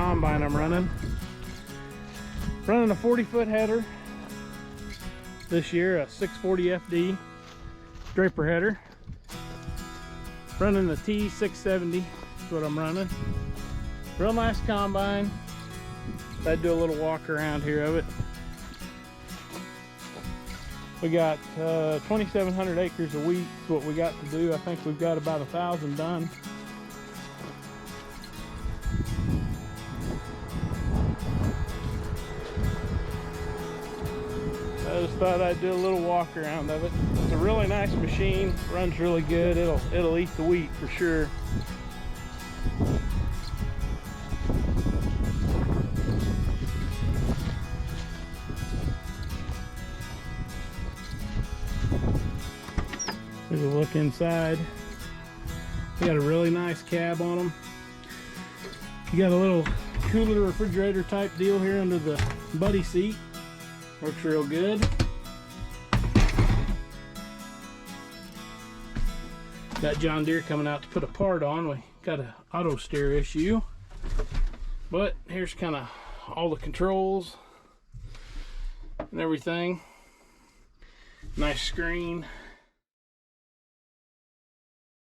combine I'm running. Running a 40-foot header this year, a 640 FD draper header. Running the T670 is what I'm running. Real nice combine. I'd do a little walk around here of it. We got 2,700 acres of wheat is what we got to do. I think we've got about 1,000 done. I just thought I'd do a little walk around of it. It's a really nice machine, runs really good. It'll eat the wheat for sure. Here's a look inside. We got a really nice cab on them. You got a little cooler refrigerator type deal here under the buddy seat. Works real good. Got John Deere coming out to put a part on. We got an auto steer issue. But here's kind of all the controls and everything. Nice screen.